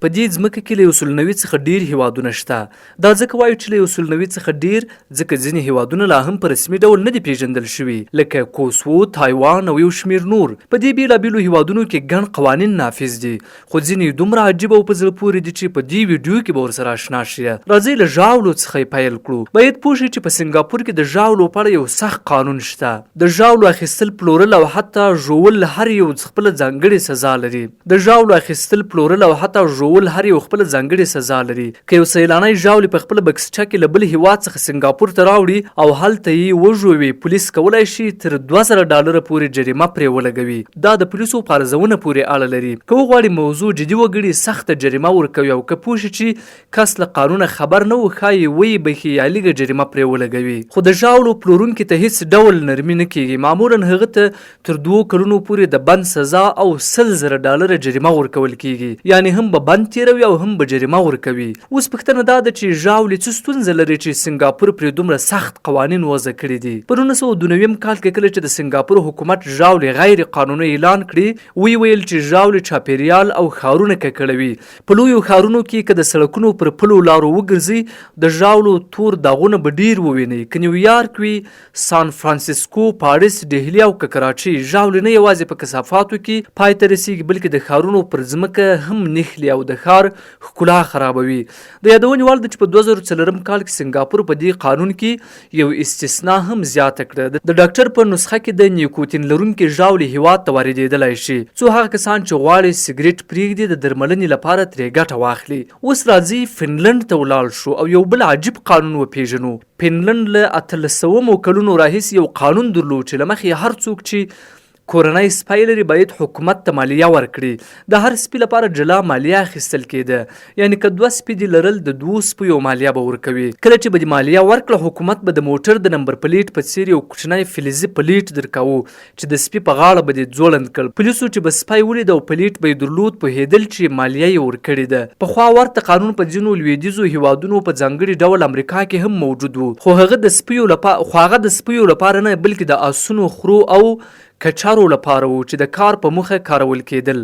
په دې ځمکه کې له 190 څخه ډیر هیوادونه شته. دا ځکه وایو چې له 190 څخه ډیر ځکه ځینې هیوادونه لا هم په رسمي ډول نه دي پیژندل شوي، لکه کوسوو، تایوان او یو شمیر نور. په دې بیلابیلو هیوادونو کې ګڼ قوانین نافذ دي، خو ځینې دومره عجیبه او په زړه پورې دي چې په دې ویډیو کې به ورسره اشنا شئ. راځئ له ژاولو څخه یې پیل کړو. باید پوه شئ چې په سنګاپور کې د ژاولو په اړه یو سخت قانون شته. د ژاولو اخیستل، پلورل او حتی ژوول هر یو خپله ځانګړې سزا لري. د ژاولو اخیستل، پلورل او حتی ژوول هر یو خپله ځانګړې سزا لري. که یو سیلانی ژاولې په خپله بکسچه کې له بل هیواد څخه سنګاپور ته راوړي او هلته یې وژوي، پولیس کولی شي تر $2000 پورې جریمه پرې ولګوي. دا د پولیسو په ارزونه پورې اړه لري. که وغواړي موضوع جدي وګړي، سخته جریمه ورکوي، او که پوه شي چې کس له قانونه خبر نه و، ښایي ویې بخي یا لږه جریمه پرې ولګوي. خو د ژاولو پلورونکي ته هیڅ ډول نرمي نه کیږي. معمولا هغه ته تر 2 کلونو پورې د بند سزا او $100,000 جریمه ورکول کیږي. یعنی هم به بند تیروي او هم به جریمه ورکوي. اوس پوښتنه دا ده چې ژاولې څه ستونزه لري چې سنګاپور پرې دومره سخت قوانین وضع کړي دي. په 1992 کال کې کله چې د سنګاپور حکومت ژاولې غیر قانوني اعلان کړي، وی ویل چې ژاولې چاپیریال او ښارونه ککړوي. په لویو ښارونو کې که د سړکونو پر پلو لارو وګرځي، د ژاولو تور داغونه به ډیر ووینئ. که نیویارک وي، سان فرانسیسکو، پاریس، ډهلي او که کراچي، ژاولې نه یوازې په کثافاتو کې پای ته رسیږي، بلکې د ښارونو پر ځمکه هم نښلي او د ښار ښکلا خرابوي. د یادونې وړ ده چې په 2004 کال کې سنګاپور په دې قانون کې یو استثنا هم زیاته کړه. د ډاکټر په نسخه کې د نیکوتین لرونکي ژاولې هیواد ته واردېدلی شي، څو هغه کسان چې غواړي سګرټ پرېږدي د درملنې لپاره ترې ګټه واخلي. اوس راځي فنلنډ ته ولاړ شو او یو بل عجیب قانون وپیژنو. فنلنډ له 1800 کلونو راهیسې یو قانون درلود چې له مخې هر څوک چې کورنۍ سپی لري باید حکومت ته مالیه ورکړي. د هر سپي لپاره جلا مالیه اخیستل کېده. یعنی که 2 سپي دي لرل، د 2 سپیو مالیه به ورکوي. کله چې به د مالیه ورکړه، حکومت به د موټر د نمبر پلیټ په څیر یو کوچنی فلزي پلیټ درکاوه چې د سپي په غاړه به دې ځوړند کړ. پولیسو چې به سپی ولید او پلیټ به یې درلود، پوهېدل چې مالیه یې ورکړې ده. پخوا ورته قانون په ځینو لویدیځو هیوادونو په ځانګړي ډول امریکا کې هم موجود و، خو هغه د سپیو لپاره نه، بلکې د آسونو، خرو او کچارو لپاره و چې د کار په موخه کارول کېدل.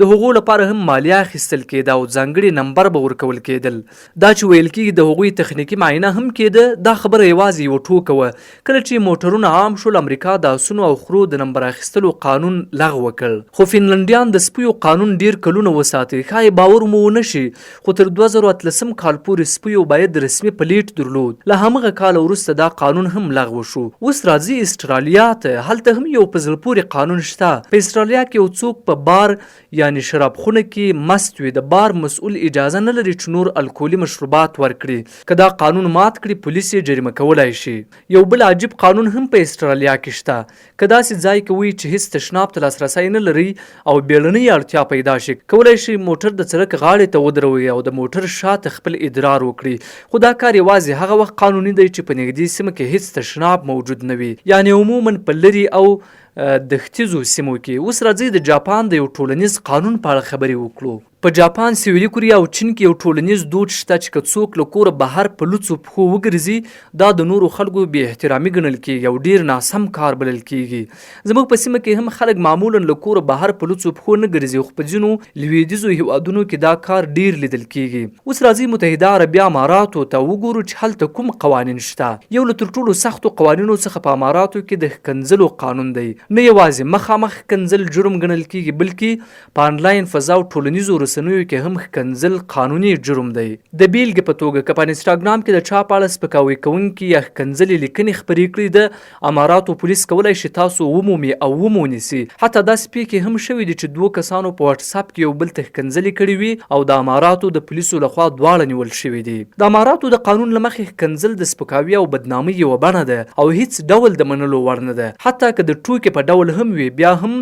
د هغو لپاره هم مالیه اخیستل کېده او ځانګړي نمبر به ورکول کېدل. دا چې ویل کېږي د هغوی تخنیکي معاینه هم کېده، دا خبره یوازې یوه ټوکه وه. کله چې موټرونه عام شول، امریکا د آسونو او خرو د نمبر اخیستلو قانون لغوه کړ. خو فنلنډیان د سپیو قانون ډیر کلونه وساتي. ښایي باور مو ونه شي، خو تر 2013 کال پورې سپیو باید رسمي پلیټ درلود. له همغه کال وروسته دا قانون هم لغوه شو. اوس راځي استرالیا ته. هلته هم یو په زړه پورې قانون شته. په استرالیا کې یو څوک په بار یعنی شرابخونه کې مست وي، د بار مسؤل اجازه نه لري چې نور الکولي مشروبات ورکړي. که دا قانون مات کړي، پولیس یې جریمه کولی شي. یو بل عجیب قانون هم په استرالیا کې شته. که داسې ځای کې وي چې هیڅ تشناب ته لاسرسی نه لري او بیړنۍ اړتیا پیدا شي، کولی شي موټر د سړک غاړې ته ودروي او د موټر شاته خپل ادرار وکړي. خو دا کار یوازې هغه وخت قانوني دی چې په نږدې سیمه کې هیڅ تشناب موجود نه وي، یعنی عموما په لرې او د ختیځو سیمو کې. اوس راځي د جاپان د یو ټولنیز قانون په اړه خبرې وکړو. په جاپان، سویلي کوریا او چین کې یو ټولنیز دود شته چې که څوک له کوره بهر په لوڅو پښو وګرځي، دا د نورو خلکو بې احترامي ګڼل کېږي او ډیر ناسم کار بلل کېږي. زموږ په سیمه کې هم خلک معمولا له کوره بهر په لوڅو پښو نه ګرځي، خو په ځینو لویدیځو هیوادونو کې دا کار ډیر لیدل کېږي. اوس راځي متحده عربي اماراتو ته وګورو چې هلته کوم قوانین شته. یو له تر ټولو سختو قوانینو څخه په اماراتو کې د ښکنځلو قانون دی. نه یوازې مخامخ ښکنځل جرم ګڼل کېږي، بلکې په آنلاین فضا او ټولنیزو رسنیو کې هم ښکنځل قانوني جرم دی. د بیلګې په توګه که په انسټاګرام کې د چا په اړه سپکاوی کوونکي یا ښکنځلې لیکنې خپرې کړي، د اماراتو پولیس کولی شي تاسو ومومي او ومونیسي. حتی داسې پیښې هم شوي دي چې 2 کسانو په واټساپ کې یو بل ته ښکنځلې کړې وي او د اماراتو د پولیسو لخوا دواړه نیول شوي دي. د اماراتو د قانون له مخې ښکنځل د سپکاوي او بدنامۍ یوه بڼه ده او هیڅ ډول د منلو وړ نه ده. حتی که د ټوکې په ډول هم وي، بیا هم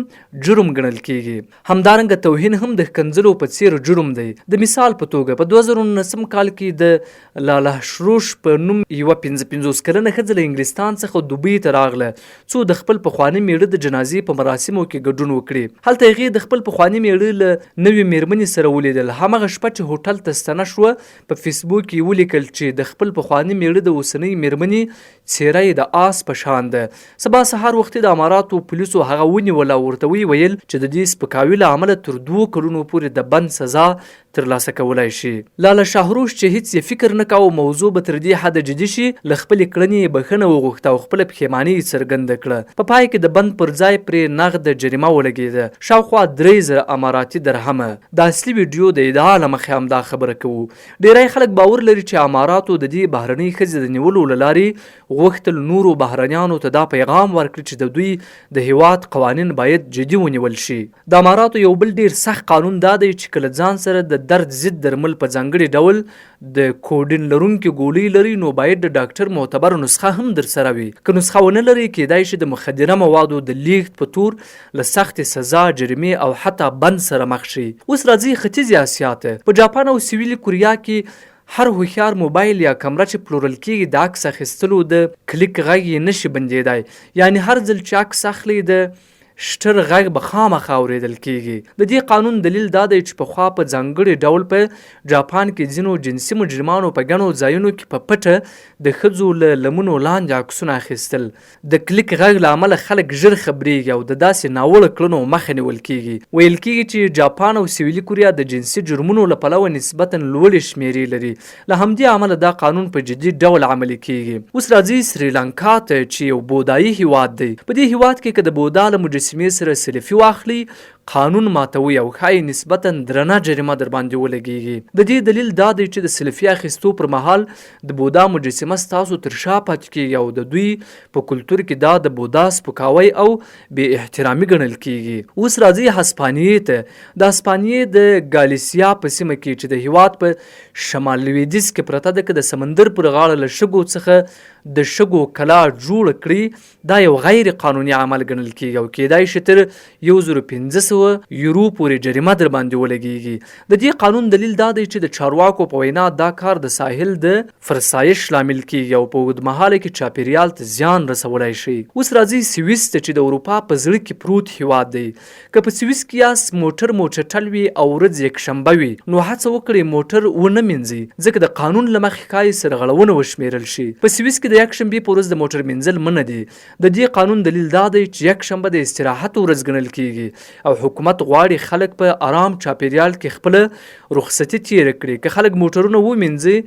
جرم ګڼل کېږي. همدارنګه توهین هم د ښکنځلو په څیر جرم دی. د مثال په توګه په 2019 کال کې د لاله شروش په نوم یوه 55 کلنه ښځه له انګلستان څخه دوبۍ ته راغله، څو د خپل پخواني میړه د جنازې په مراسمو کې ګډون وکړي. هلته هغې د خپل پخواني میړه له نوې میرمنې سره ولیدل. همغه شپه چې هوټل ته ستنه شوه، په فیسبوک کې ولیکل چې د خپل پخواني میړه د اوسنۍ میرمنې څیره یې د آس په شان ده. سبا سهار وختي د اماراتو پولیسو هغه ونیوله او ورته ویل چې د دې سپکاوي له امله تر 2 کلونو پورې د بند بند سزا ترلاسه کولای شي. لاله شاهروش چې هیڅ یې فکر نه کاوه موضوع به تر دې حده جدي شي، له خپلې کړنې بښنه وغوښته او خپله پښیماني څرګنده کړه. په پای کې د بند پر ځای پرې نغد جریمه ولګېده، شاوخوا 3000 اماراتي درهمه. د اصلي ویډیو د ادعا له مخې همدا خبره کوو. ډیری خلک باور لري چې اماراتو د دې بهرنۍ ښځې د نیولو له لارې غوښتل نورو بهرنیانو ته دا پیغام ورکړي چې د دوی د هیواد قوانین باید جدي ونیول شي. د اماراتو یو بل ډیر سخت قانون دا دی چې کله ځان سره د درد ضد درمل په ځانګړي ډول د کوډین لرونکي ګولۍ لري نو باید د ډاکټر معتبر نسخه هم در سره وي. که نسخه ونه لري کیدای شي د مخدره موادو د لیږد په تور له سختې سزا، جریمې او حتی بند سره مخ شي. اوس راځي ختیځې اسیا ته. په جاپان او سویلي کوریا کې هر هوښیار موبایل یا کمره چې پلورل کېږي د عکس اخیستلو د کلیک غږ یې نشي بندېدای. یعنی هر ځل چې عکس اخلي د شټر غږ به خامخا اورېدل کېږي. د دې قانون دلیل دا دی چې پخوا په ځانګړي ډول په جاپان کې ځینو جنسي مجرمانو په ګڼو ځایونو کې په پټه د ښځو له لمنو لاندې عکسونه اخیستل. د کلیک غږ له امله خلک ژر خبرېږي او د داسې ناوړه کړنو مخه نیول کېږي. ویل کېږي چې جاپان او سویلي کوریا د جنسي جرمونو له پلوه نسبتا لوړې شمیرې لري. له همدې امله دا قانون په جدي ډول عملي کېږي. اوس راځي سریلانکا ته چې یو بودایي هیواد دی. په دې هیواد کې که د بودا له مجسمې سره سلفي واخلي قانون ماتوي او ښایي نسبتا درنه جریمه در باندې ولګېږي. د دې دلیل دا دی چې د سلفي اخیستو پر مهال د بودا مجسمه ستاسو تر شا پاتې کېږي او د دوی په کلتور کې دا د بودا سپکاوی او بې احترامي ګڼل کېږي. اوس راځي هسپانیې ته. د هسپانیې د ګالیسیا په سیمه کې چې د هیواد په شمال لویدیځ کې پرته ده، که د سمندر پر غاړه له شګو څخه د شګو کلا جوړ کړي دا یو غیر قانوني عمل ګڼل کېږي او کېدای شي تر 1500 یورو پورې جریمه در باندې ولګېږي. د دې قانون دلیل دا دی چې د چارواکو په وینا دا کار د ساحل د فرسایش لامل کېږي او په اوږدمهاله کې چاپیریال ته زیان رسولی شي. اوس راځي سویس ته چې د اروپا په زړه کې پروت هیواد دی. که په سویس کې یاست موټر مو چټل وي او ورځ یکشنبه وي نو هڅه وکړئ موټر ونه مینځئ، ځکه د قانون له مخې ښایي سرغړونه وشمیرل شي. په سویس کې د یکشنبې په ورځ د موټر مینځل منع دي. د دې قانون دلیل دا دی چې یکشنبه د استراحت ورځ ګڼل کېږي او حکومت غواړي خلک په آرام چاپیریال کې خپله رخصتي تیره کړي. که خلک موټرونه ومینځي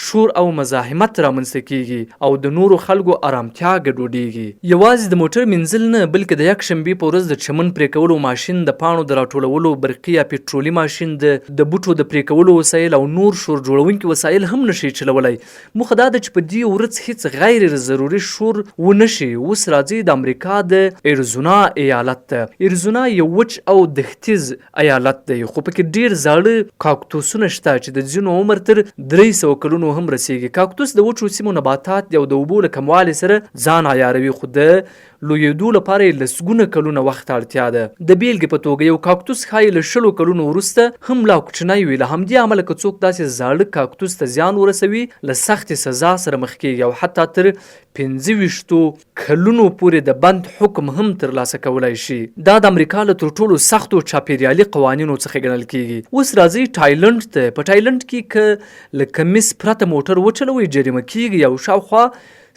شور او مزاحمت رامنځته کېږي او د نورو خلکو آرامتیا ګډوډېږي. یوازې د موټر مینځل نه بلکې د یکشنبې په ورځ د چمن پرې کولو ماشین، د پاڼو د راټولولو برقي یا پټرولي ماشین، د بوټو د پرې کولو وسایل او نور شور جوړونکي وسایل هم نشي چلولی. موخه دا ده چې په دې ورځ هیڅ غیر ضروري شور ونه شي. اوس راځي د امریکا د ایرزونا ایالت ته. ایرزونا یو وچ او دښتیز ایالت دی خو پکې ډیر زاړه کاکتوسونه شته چې د ځینو عمر تر 300 کلونو هم رسیږي. کاکتوس د وچو سیمو نباتات او د اوبو له کموالي سره ځان عیاروي خو د لویېدو لپاره یې لسګونه کلونه وخت اړتیا ده. د بیلګې په توګه یو کاکتوس ښایي له 100 کلونو وروسته هم لا کوچنی وي. له همدې امله که څوک داسې زاړه کاکتوس ته زیان ورسوي له سختې سزا سره مخ کېږي او حتی تر 25 کلونو پورې د بند حکم هم ترلاسه کولای شي. دا د امریکا له تر ټولو سختو چاپیریالي قوانینو څخه ګڼل کېږي. اوس راځي تایلند ته. په تایلند کې که له کمیس پرته موټر وچلوئ جریمه کېږي او شاوخوا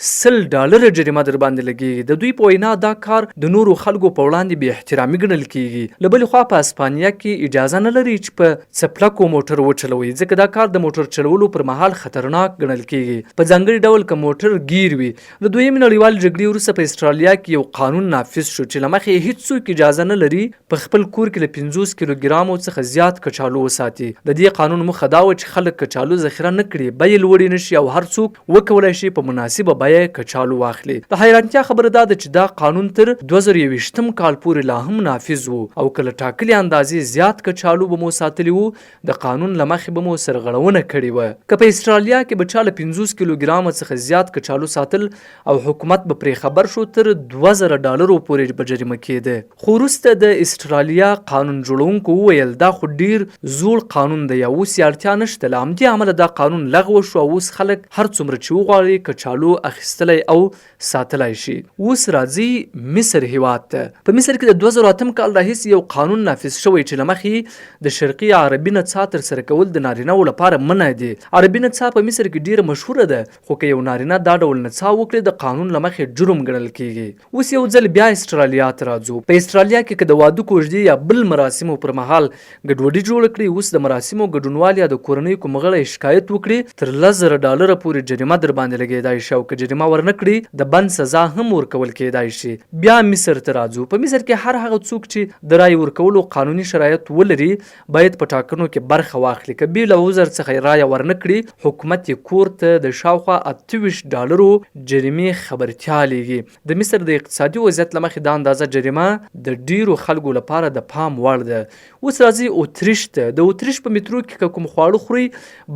$100 جریمه در باندې لګېږي. د دوی په وینا دا کار د نورو خلکو په وړاندې بې احترامي ګڼل کېږي. له بلې خوا په اسپانیا کې اجازه نه لري چې په څپلکو موټر وچلوئ، ځکه دا کار د موټر چلولو پر مهال خطرناک ګڼل کېږي. په ځانګړي ډول که موټر ګیر وي. د دویمې نړیوالې جګړې وروسته په استرالیا کې یو قانون نافذ شو چې له مخې یې هیڅوک اجازه نه لري په خپل کور کې له 50 کیلوګرامو څخه زیات کچالو وساتي. د دې قانون موخه دا وه چې خلک کچالو ذخیره نه کړي، بیې لوړې نه شي او هر څوک وکولی شي په مناسبه بیه کچالو واخلي. د حیرانتیا خبره دا ده چې دا قانون تر 2021 کال پورې لا هم نافذ و او کله ټاکلې اندازې زیات کچالو به مو ساتلی وو د قانون له مخې به مو سرغړونه کړې وه. که په استرالیا کې به چا له 50 کیلوګرامه څخه زیات کچالو ساتل او حکومت به پرې خبر شو تر $2000 پورې به جریمه کېده. خو وروسته د استرالیا قانون جوړونکو وویل دا خو ډیر زوړ قانون دی او اوس یې اړتیا نشته. له همدې امله دا قانون لغوه شو او اوس خلک هر څومره چې وغواړي کچالو اخیستلی او ساتلی شي. اوس راځي مصر هیواد ته. په مصر کې د 2008 کال راهیسې یو قانون نافذ شوی چې له مخې د شرقي عربي نڅا ترسره کول د نارینه‌و لپاره منع دي. عربي نڅا په مصر کې ډیره مشهوره ده، خو که یو نارینه دا ډول نڅا وکړي د قانون له مخې جرم ګڼل کیږي. اوس یو ځل بیا استرالیا ته راځو. په استرالیا کې که د واده کوژدې یا بل مراسمو پر مهال ګډوډي جوړه کړي، اوس د مراسمو ګډونوال یا د کورنۍ کوم غړی شکایت وکړي تر $10,000 پورې جریمه در باندې لګیدای شي، او که جریمه ورنه کړي د بند سزا هم ورکول کیدای شي. بیا مصر ته راځو. په مصر کې هر هغه څوک چې د رای ورکولو قانوني شرایط ولري باید په ټاکنو کې برخه واخلي. که بې له عذر څخه رای ورنه کړي، حکومت یې کور ته د شاوخوا $28 جریمې خبرتیا لیږي. د مصر د اقتصادي وضعیت له مخې دا اندازه جریمه د ډیرو خلکو لپاره د پام وړ ده. اوس راځي اتریش ته. د اتریش په میترو کې که کوم خواړه خوري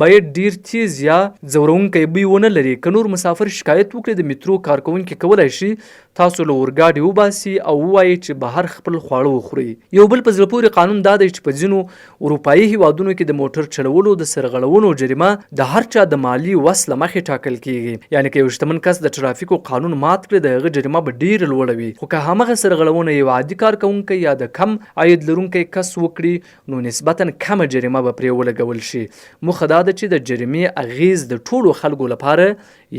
باید ډیر تیز یا ځورونکی بوی ونه لري. که نور مسافر شکایت وکړي د میترو کارکوونکي کولی شي تاسو له اورګاډي وباسي او ووایي چې بهر خپل خواړه وخوري. یو بل په زړه پورې قانون دا دی چې په ځینو اروپایي هیوادونو کې د موټر چلولو د سرغړونو جریمه د هر چا د مالی وس له مخې ټاکل کیږي. یعنی که یو شتمن کس د ټرافیکو قانون مات کړي د هغه جریمه به ډیره لوړه وي، خو که همغه سرغړونه یو عادي کارکوونکی یا د کم عاید لرونکی کس وکړي نو نسبتا کمه جریمه به پرې ولګول شي. موخه دا ده چې د جریمې اغیز د ټولو خلکو لپاره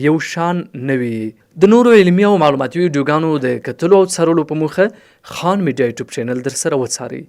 یو شان نه وي. د نورو علمي او معلوماتي ویډیوګانو د کتلو او څارلو په موخه خان میډیا یوټیوب چینل در سره وڅارئ.